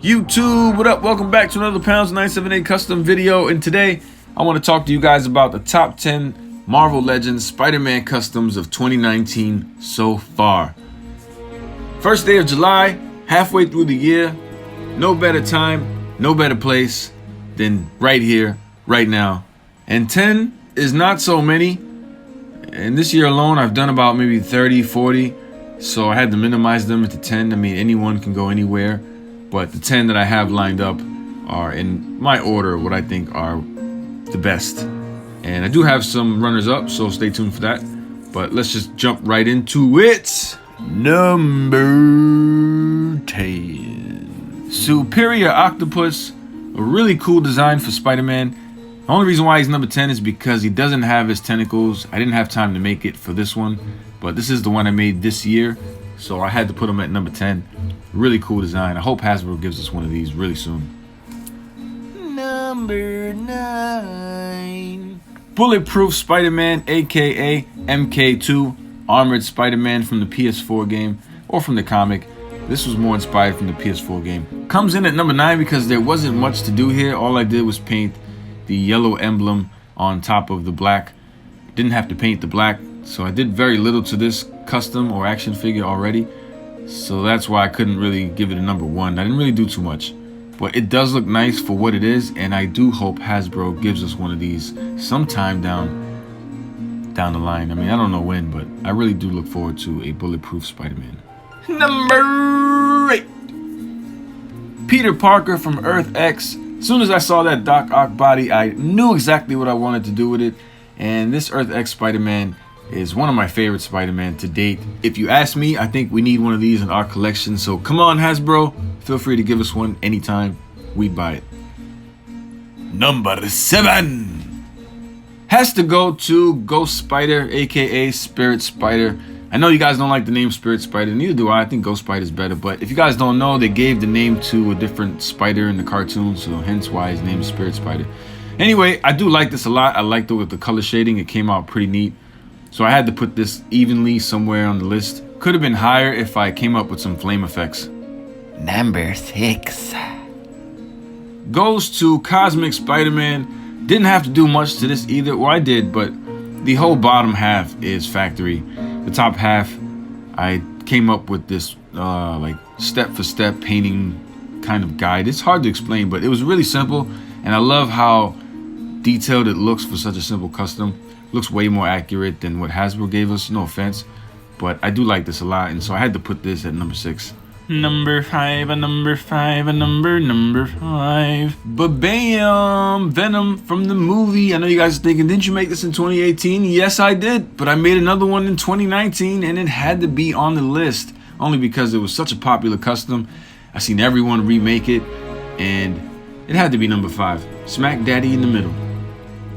YouTube, what up? Welcome back to another Pounds 978 custom video, and today I want to talk to you guys about the top 10 Marvel Legends Spider-Man customs of 2019 so far. First day of July, halfway through the year, no better time, no better place than right here, right now. And 10 is not so many, and this year alone I've done about maybe 30, 40, so I had to minimize them into 10. I mean, anyone can go anywhere. But the 10 that I have lined up are in my order, what I think are the best. And I do have some runners up, so stay tuned for that. But let's just jump right into it. Number 10. Superior Octopus. A really cool design for Spider-Man. The only reason why he's number 10 is because he doesn't have his tentacles. I didn't have time to make it for this one, but this is the one I made this year, so I had to put him at number 10. Really cool design. I hope Hasbro gives us one of these really soon. Number 9. Bulletproof SpiderMan, aka MK2, Armored Spider-Man from the PS4 game, or from the comic. This was more inspired from the PS4 game. Comes in at number 9 because there wasn't much to do here. All I did was paint the yellow emblem on top of the black. Didn't have to paint the black, so I did very little to this custom or action figure already. So that's why I couldn't really give it a number 1. I didn't really do too much, but it does look nice for what it is, and I do hope Hasbro gives us one of these sometime down the line. I mean, I don't know when, but I really do look forward to a Bulletproof Spider-Man. Number 8. Peter Parker from Earth X. As soon as I saw that Doc Ock body, I knew exactly what I wanted to do with it, and this Earth X Spider-Man is one of my favorite Spider-Man to date. If you ask me, I think we need one of these in our collection. So come on, Hasbro, feel free to give us one anytime. We'd buy it. Number 7 has to go to Ghost Spider, aka Spirit Spider. I know you guys don't like the name Spirit Spider, neither do I. I think Ghost Spider is better, but if you guys don't know, they gave the name to a different spider in the cartoon, so hence why his name is Spirit Spider. Anyway, I do like this a lot. I like the color shading. It came out pretty neat. So I had to put this evenly somewhere on the list. Could have been higher if I came up with some flame effects. Number 6 goes to Cosmic Spider-Man. Didn't have to do much to this either. Well, I did, but the whole bottom half is factory. The top half, I came up with this like step-for-step painting kind of guide. It's hard to explain, but it was really simple, and I love how detailed it looks for such a simple custom. Looks way more accurate than what Hasbro gave us, no offense, but I do like this a lot, and so I had to put this at number 6. Number 5, number 5, number 5. Ba-bam! Venom from the movie. I know you guys are thinking, didn't you make this in 2018? Yes, I did, but I made another one in 2019, and it had to be on the list, only because it was such a popular custom. I seen everyone remake it, and it had to be number 5. Smack daddy in the middle.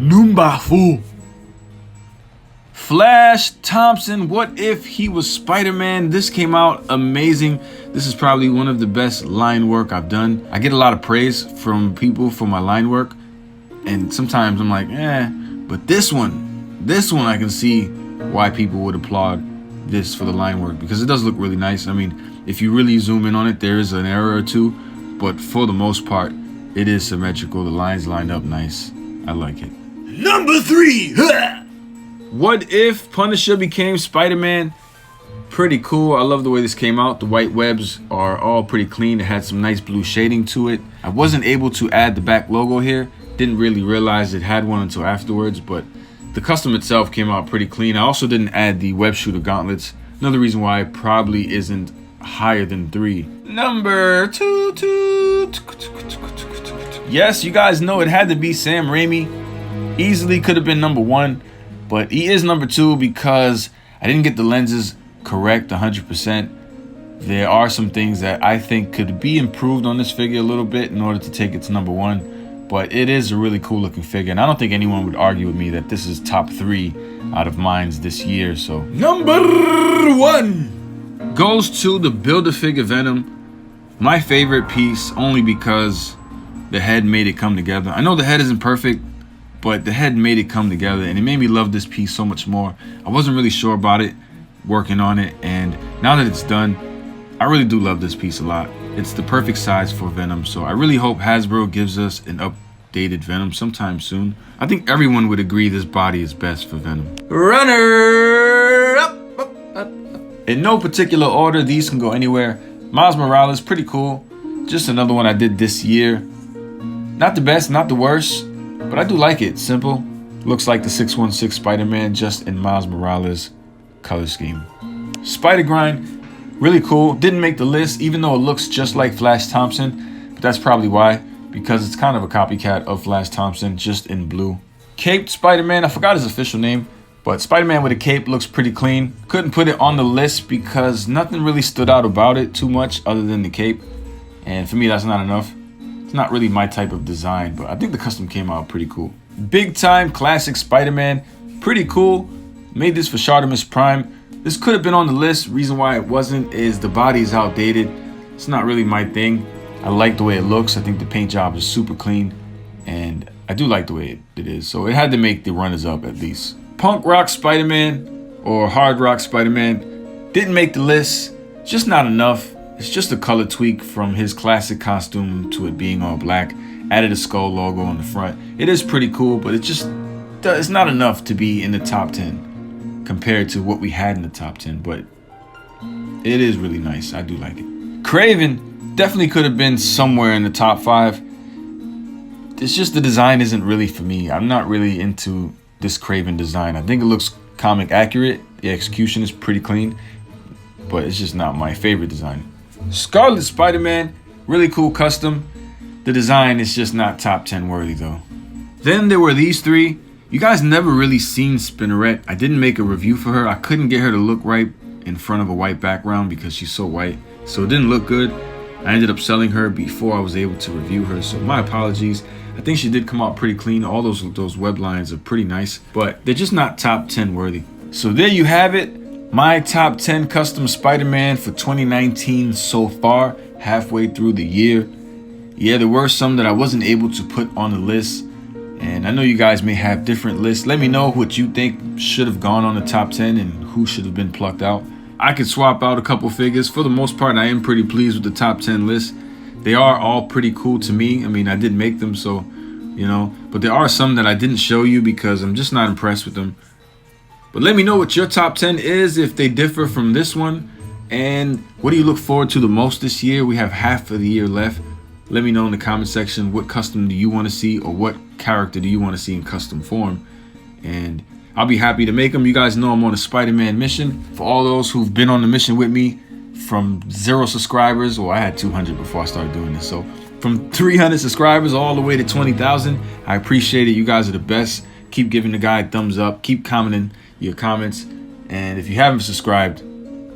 Number 4. Flash Thompson, what if he was Spider-Man? This came out amazing. This is probably one of the best line work I've done. I get a lot of praise from people for my line work, and sometimes I'm like, but this one I can see why people would applaud this for the line work, because it does look really nice. I mean, if you really zoom in on it, there is an error or two, but for the most part, it is symmetrical. The lines line up nice. I like it. Number 3. What if Punisher became Spider-Man? Pretty cool. I love the way this came out. The white webs are all pretty clean. It had some nice blue shading to it. I wasn't able to add the back logo here. Didn't really realize it had one until afterwards, but the custom itself came out pretty clean. I also didn't add the web shooter gauntlets. Another reason why it probably isn't higher than 3. Number 2. Yes, you guys know it had to be Sam Raimi. Easily could have been number 1. But he is number 2 because I didn't get the lenses correct 100%. There are some things that I think could be improved on this figure a little bit in order to take it to number 1. But it is a really cool looking figure, and I don't think anyone would argue with me that this is top 3 out of mines this year. So number 1 goes to the Build-A-Figure Venom. My favorite piece, only because the head made it come together. I know the head isn't perfect, but the head made it come together, and it made me love this piece so much more. I wasn't really sure about it, working on it, and now that it's done, I really do love this piece a lot. It's the perfect size for Venom. So I really hope Hasbro gives us an updated Venom sometime soon. I think everyone would agree this body is best for Venom. Runner up. In no particular order, these can go anywhere. Miles Morales, pretty cool. Just another one I did this year. Not the best, not the worst, but I do like it. Simple. Looks like the 616 Spider-Man, just in Miles Morales color scheme. Spider-Grind, really cool. Didn't make the list, even though it looks just like Flash Thompson. But that's probably why, because it's kind of a copycat of Flash Thompson, just in blue. Caped Spider-Man, I forgot his official name. But Spider-Man with a cape looks pretty clean. Couldn't put it on the list because nothing really stood out about it too much other than the cape. And for me, that's not enough. It's not really my type of design, but I think the custom came out pretty cool. Big time classic Spider-Man, pretty cool. Made this for Shartimus Prime. This could have been on the list. Reason why it wasn't is the body is outdated. It's not really my thing. I like the way it looks. I think the paint job is super clean. And I do like the way it is. So it had to make the runners up at least. Punk Rock Spider-Man or Hard Rock Spider-Man didn't make the list. Just not enough. It's just a color tweak from his classic costume to it being all black. Added a skull logo on the front. It is pretty cool, but it's not enough to be in the top 10 compared to what we had in the top 10, but it is really nice. I do like it. Kraven definitely could have been somewhere in the top 5. It's just the design isn't really for me. I'm not really into this Kraven design. I think it looks comic accurate. The execution is pretty clean, but it's just not my favorite design. Scarlet Spider-Man, really cool custom. The design is just not top 10 worthy though. Then there were these three. You guys never really seen Spinneret. I didn't make a review for her. I couldn't get her to look right in front of a white background because she's so white. So it didn't look good. I ended up selling her before I was able to review her. So my apologies. I think she did come out pretty clean. All those web lines are pretty nice, but they're just not top 10 worthy. So there you have it. My top 10 custom Spider-Man for 2019 so far, halfway through the year. Yeah, there were some that I wasn't able to put on the list. And I know you guys may have different lists. Let me know what you think should have gone on the top 10 and who should have been plucked out. I could swap out a couple figures. For the most part, I am pretty pleased with the top 10 list. They are all pretty cool to me. I mean, I did make them, so, you know. But there are some that I didn't show you because I'm just not impressed with them. But let me know what your top 10 is, if they differ from this one. And what do you look forward to the most this year? We have half of the year left. Let me know in the comment section what custom do you want to see, or what character do you want to see in custom form. And I'll be happy to make them. You guys know I'm on a Spider-Man mission. For all those who've been on the mission with me, from 0 subscribers, well, I had 200 before I started doing this. So from 300 subscribers all the way to 20,000, I appreciate it. You guys are the best. Keep giving the guy a thumbs up. Keep commenting your comments. And if you haven't subscribed,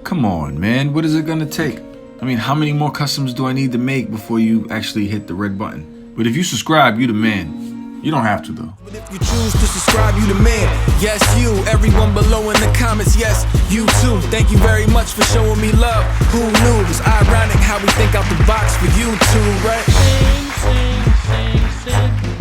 come on, man. What is it gonna take? I mean, how many more customs do I need to make before you actually hit the red button? But if you subscribe, you the man. You don't have to though. But if you choose to subscribe, you the man. Yes, you. Everyone below in the comments, yes, you too. Thank you very much for showing me love. Who knew? It's ironic how we think out the box for you too, right? Sing, sing, sing, sing.